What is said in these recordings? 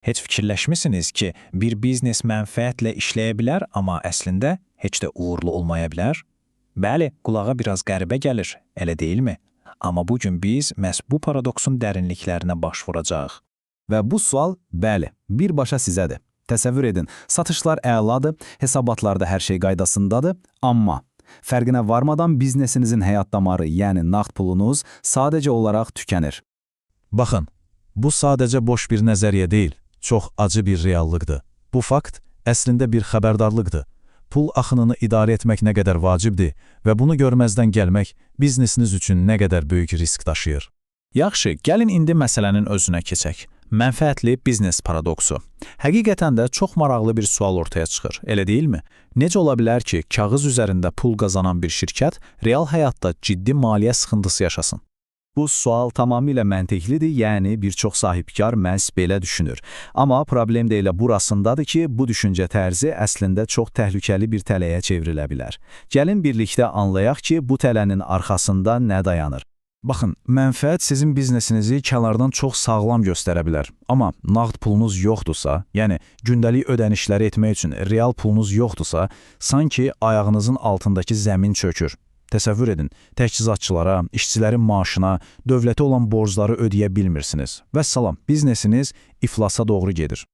Heç fikirləşmisiniz ki, bir biznes mənfəətlə işləyə bilər, amma əslində heç də uğurlu olmaya bilər? Bəli, qulağa biraz qəribə gəlir, elə deyilmi? Amma bugün biz məhz bu paradoksun dərinliklərinə baş vuracağıq. Və bu sual, bəli, birbaşa sizədir. Təsəvvür edin, satışlar əladır, hesabatlarda hər şey qaydasındadır, amma fərqinə varmadan biznesinizin həyat damarı, yəni nağd pulunuz sadəcə olaraq tükənir. Baxın, bu sadəcə boş bir nəzəriyyə deyil, çox acı bir reallıqdır. Bu fakt əslində bir xəbərdarlıqdır. Pul axınını idarə etmək nə qədər vacibdir və bunu görməzdən gəlmək biznesiniz üçün nə qədər böyük risk daşıyır. Yaxşı, gəlin indi məsələnin özünə keçək. Mənfəətli biznes paradoksu. Həqiqətən də çox maraqlı bir sual ortaya çıxır, elə deyilmi? Necə ola bilər ki, kağız üzərində pul qazanan bir şirkət real həyatda ciddi maliyyə sıxıntısı yaşasın? Bu sual tamamilə məntiqlidir, yəni bir çox sahibkar məhz belə düşünür. Amma problem də elə burasındadır ki, bu düşüncə tərzi əslində çox təhlükəli bir tələyə çevrilə bilər. Gəlin birlikdə anlayaq ki, bu tələnin arxasında nə dayanır. Baxın, mənfəət sizin biznesinizi kənardan çox sağlam göstərə bilər. Amma nağd pulunuz yoxdursa, yəni gündəlik ödənişləri etmək üçün real pulunuz yoxdursa, sanki ayağınızın altındakı zəmin çökür. Təsəvvür edin, təchizatçılara, işçilərin maaşına, dövlətə olan borcları ödəyə bilmirsiniz. Vəssalam, biznesiniz iflasa doğru gedir.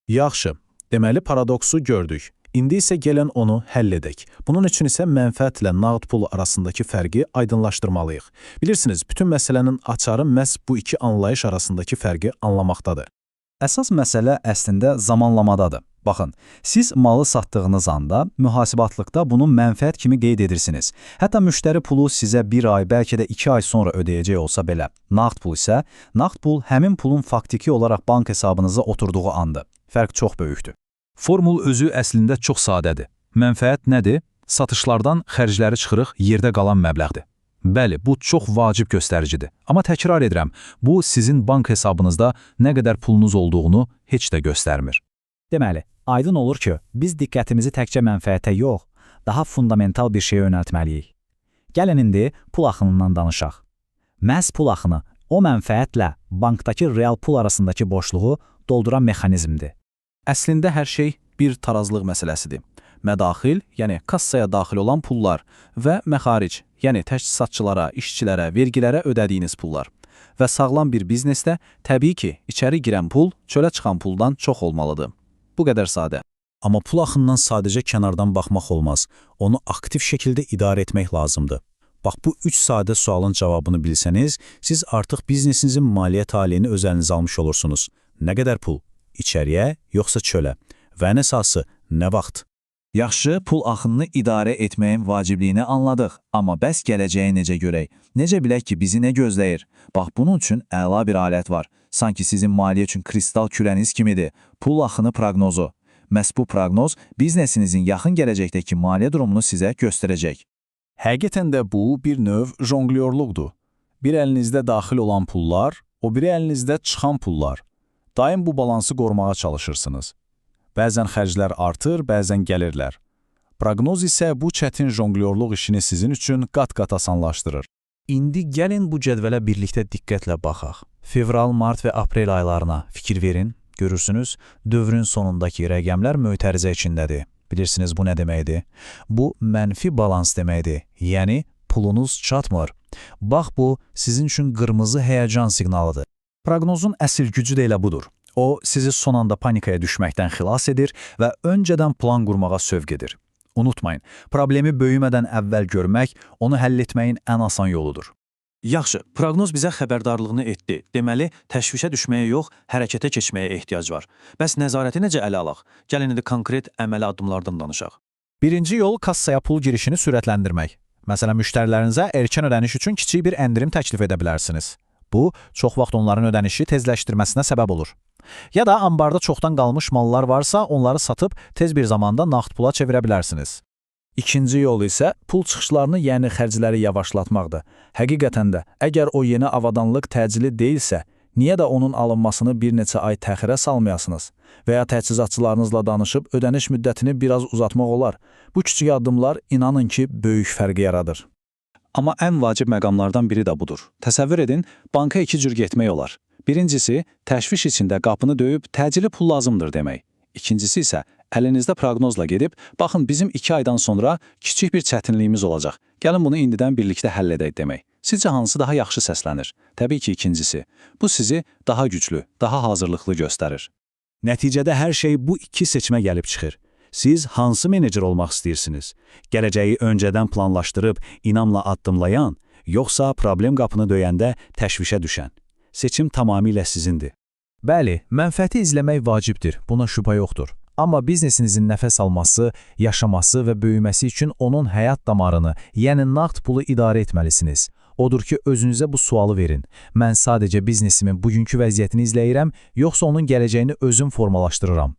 Yaxşı, deməli paradoksu gördük. İndi isə gələn onu həll edək. Bunun üçün isə mənfəətlə nağd pul arasındakı fərqi aydınlaşdırmalıyıq. Bilirsiniz, bütün məsələnin açarı məhz bu iki anlayış arasındakı fərqi anlamaqdadır. Əsas məsələ əslində zamanlamadadır. Baxın, siz malı satdığınız anda mühasibatlıqda bunu mənfəət kimi qeyd edirsiniz. Hətta müştəri pulu sizə bir ay, bəlkə də 2 ay sonra ödəyəcək olsa belə. Nağd pul isə, nağd pul həmin pulun faktiki olaraq bank hesabınıza oturduğu andır. Fərq çox böyükdür. Formul özü əslində çox sadədir. Mənfəət nədir? Satışlardan xərcləri çıxırıq, yerdə qalan məbləğdir. Bəli, bu çox vacib göstəricidir. Amma təkrar edirəm, bu sizin bank hesabınızda nə qədər pulunuz olduğunu heç də göstərmir. Deməli, aydın olur ki, biz diqqətimizi təkcə mənfəətə yox, daha fundamental bir şeyə yönəltməliyik. Gəlin indi pul axınından danışaq. Məhz pul axını o mənfəətlə bankdakı real pul arasındakı boşluğu dolduran mexanizmdir. Əslində hər şey bir tarazlıq məsələsidir. Mədaxil, yəni kassaya daxil olan pullar və məxaric, yəni təchizatçılara, işçilərə, vergilərə ödədiyiniz pullar. Və sağlam bir biznesdə təbii ki, içəri girən pul çölə çıxan puldan çox olmalıdır. Bu qədər sadə. Amma pul axınından sadəcə kənardan baxmaq olmaz. Onu aktiv şəkildə idarə etmək lazımdır. Bax, bu 3 sadə sualın cavabını bilsəniz, siz artıq biznesinizin maliyyə taleyini öz əlinizə almış olursunuz. Nə qədər pul? İçəriyə, yoxsa çölə? Və ən əsası, nə vaxt? Yaxşı, pul axınını idarə etməyin vacibliyini anladıq. Amma bəs gələcəyi necə görək? Necə bilək ki, bizi nə gözləyir? Bax, bunun üçün əla bir alət var. Sanki sizin maliyyə üçün kristal kürəniz kimidir. Pul axını proqnozu. Məhz bu proqnoz biznesinizin yaxın gələcəkdəki maliyyə durumunu sizə göstərəcək. Həqiqətən də bu bir növ jonglyorluqdur. Bir əlinizdə daxil olan pullar, o biri əlinizdə çıxan pullar. Daim bu balansı qorumağa çalışırsınız. Bəzən xərclər artır, bəzən gəlirlər. Proqnoz isə bu çətin jonglyorluq işini sizin üçün qat-qat asanlaşdırır. İndi gəlin bu cədvələ birlikdə diqqətlə baxaq. Fevral, mart və aprel aylarına fikir verin. Görürsünüz, dövrün sonundakı rəqəmlər mötərizə içindədir. Bilirsiniz, bu nə deməkdir? Bu, mənfi balans deməkdir. Yəni, pulunuz çatmır. Bax, bu, sizin üçün qırmızı həyəcan siqnalıdır. Proqnozun əsl gücü də elə budur. O, sizi son anda panikaya düşməkdən xilas edir və öncədən plan qurmağa sövq edir. Unutmayın, problemi böyümədən əvvəl görmək, onu həll etməyin ən asan yoludur. Yaxşı, proqnoz bizə xəbərdarlığını etdi. Deməli, təşvişə düşməyə yox, hərəkətə keçməyə ehtiyac var. Bəs nəzarəti necə ələ alaq? Gəlin indi konkret əməli addımlardan danışaq. Birinci yol kassaya pul girişini sürətləndirmək. Məsələn, müştərilərinizə erkən ödəniş üçün kiçik bir endirim təklif edə bilərsiniz. Bu, çox vaxt onların ödənişi tezləşdirməsinə səbəb olur. Ya da ambarda çoxdan qalmış mallar varsa, onları satıb tez bir zamanda nağd pula çevirə bilərsiniz. İkinci yol isə pul çıxışlarını, yəni xərcləri yavaşlatmaqdır. Həqiqətən də, əgər o yeni avadanlıq təcili deyilsə, niyə də onun alınmasını bir neçə ay təxirə salmayasınız? Və ya təchizatçılarınızla danışıb ödəniş müddətini biraz uzatmaq olar. Bu kiçik addımlar inanın ki, böyük fərqi yaradır. Amma ən vacib məqamlardan biri də budur. Təsəvvür edin, banka iki cür getmək olar. Birincisi, təşviş içində qapını döyüb təcili pul lazımdır demək. İkincisi isə əlinizdə proqnozla gedib, baxın bizim 2 aydan sonra kiçik bir çətinliyimiz olacaq. Gəlin bunu indidən birlikdə həll edək demək. Sizcə hansı daha yaxşı səslənir? Təbii ki, ikincisi. Bu sizi daha güclü, daha hazırlıqlı göstərir. Nəticədə hər şey bu iki seçimə gəlib çıxır. Siz hansı menecer olmaq istəyirsiniz? Gələcəyi öncədən planlaşdırıb, inamla addımlayan, yoxsa problem qapını döyəndə təşvişə düşən? Seçim tamamilə sizindir. Bəli, mənfəəti izləmək vacibdir, buna şübhə yoxdur. Amma biznesinizin nəfəs alması, yaşaması və böyüməsi üçün onun həyat damarını, yəni nağd pulu idarə etməlisiniz. Odur ki, özünüzə bu sualı verin. Mən sadəcə biznesimin bugünkü vəziyyətini izləyirəm, yoxsa onun gələcəyini özüm formalaşdırıram?